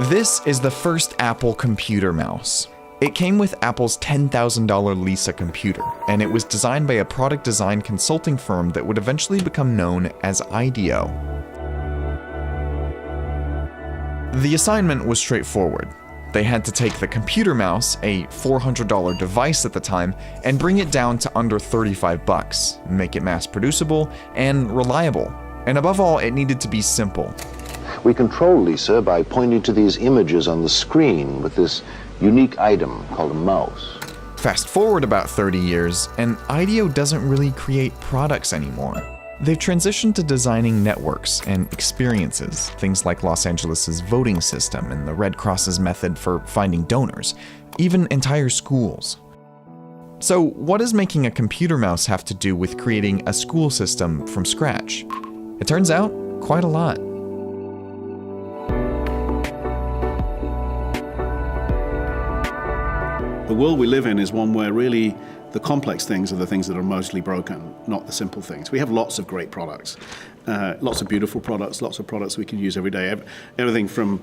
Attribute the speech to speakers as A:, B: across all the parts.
A: This is the first Apple computer mouse. It came with Apple's $10,000 Lisa computer, and it was designed by a product design consulting firm that would eventually become known as IDEO. The assignment was straightforward. They had to take the computer mouse, a $400 device at the time, and bring it down to under $35, make it mass producible and reliable. And above all, it needed to be simple.
B: We control Lisa by pointing to these images on the screen with this unique item called a mouse.
A: Fast forward about 30 years, and IDEO doesn't really create products anymore. They've transitioned to designing networks and experiences, things like Los Angeles' voting system and the Red Cross's method for finding donors, even entire schools. So what does making a computer mouse have to do with creating a school system from scratch? It turns out, quite a lot.
C: The world we live in is one where really the complex things are the things that are mostly broken, not the simple things. We have lots of great products, lots of beautiful products, lots of products we can use every day. Everything from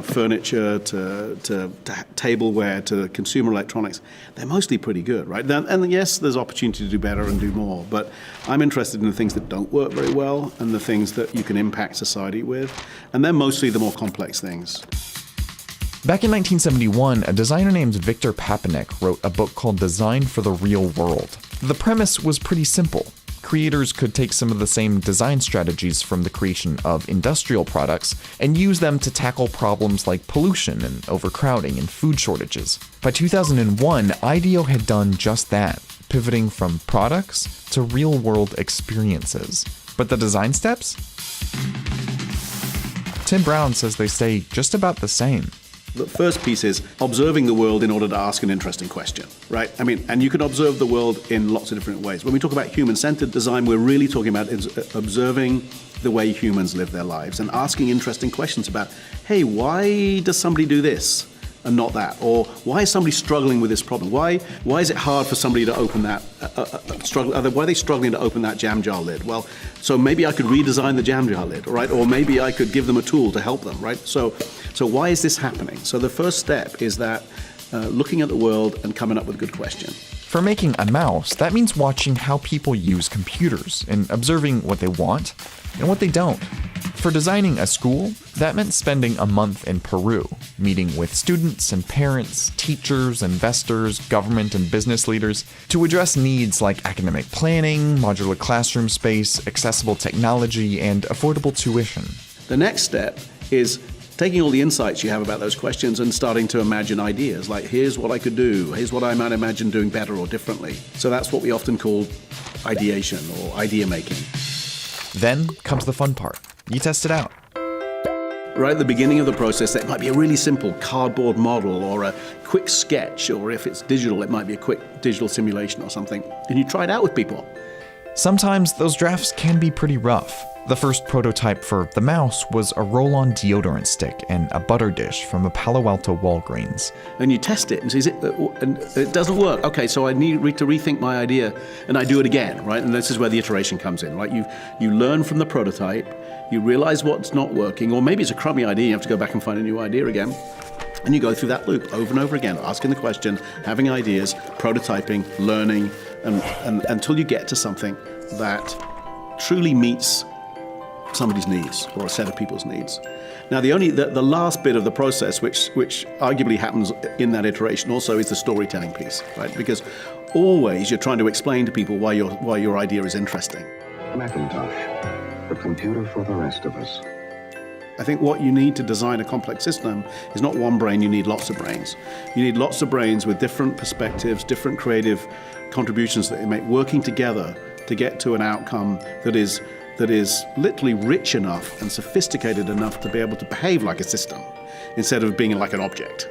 C: furniture to tableware to consumer electronics. They're mostly pretty good, right? And yes, there's opportunity to do better and do more, but I'm interested in the things that don't work very well and the things that you can impact society with, and they're mostly the more complex things.
A: Back in 1971, a designer named Victor Papanek wrote a book called Design for the Real World. The premise was pretty simple. Creators could take some of the same design strategies from the creation of industrial products and use them to tackle problems like pollution and overcrowding and food shortages. By 2001, IDEO had done just that, pivoting from products to real-world experiences. But the design steps? Tim Brown says they stay just about the same.
C: The first piece is observing the world in order to ask an interesting question, right? And you can observe the world in lots of different ways. When we talk about human-centered design, we're really talking about observing the way humans live their lives and asking interesting questions about, hey, why does somebody do this and not that? Or why is somebody struggling with this problem? Why is it hard for somebody to open that, why are they struggling to open that jam jar lid? Well, so maybe I could redesign the jam jar lid, right? Or maybe I could give them a tool to help them, right? So why is this happening? So the first step is that looking at the world and coming up with a good question.
A: For making a mouse, that means watching how people use computers and observing what they want and what they don't. For designing a school, that meant spending a month in Peru, meeting with students and parents, teachers, investors, government and business leaders to address needs like academic planning, modular classroom space, accessible technology, and affordable tuition.
C: The next step is taking all the insights you have about those questions and starting to imagine ideas, like here's what I could do, here's what I might imagine doing better or differently. So that's what we often call ideation or idea making.
A: Then comes the fun part. You test it out.
C: Right at the beginning of the process, that might be a really simple cardboard model or a quick sketch, or if it's digital, it might be a quick digital simulation or something. And you try it out with people.
A: Sometimes those drafts can be pretty rough. The first prototype for the mouse was a roll-on deodorant stick and a butter dish from a Palo Alto Walgreens.
C: And you test it and see, and it doesn't work. Okay, so I need to rethink my idea, and I do it again, right? And this is where the iteration comes in, right? You learn from the prototype, you realize what's not working, or maybe it's a crummy idea, you have to go back and find a new idea again. And you go through that loop over and over again, asking the question, having ideas, prototyping, learning, and until you get to something that truly meets somebody's needs or a set of people's needs. Now, the last bit of the process, which arguably happens in that iteration also, is the storytelling piece, right? Because always you're trying to explain to people why your idea is interesting.
B: Macintosh, the computer for the rest of us.
C: I think what you need to design a complex system is not one brain, you need lots of brains. You need lots of brains with different perspectives, different creative contributions that they make, working together to get to an outcome that is literally rich enough and sophisticated enough to be able to behave like a system instead of being like an object.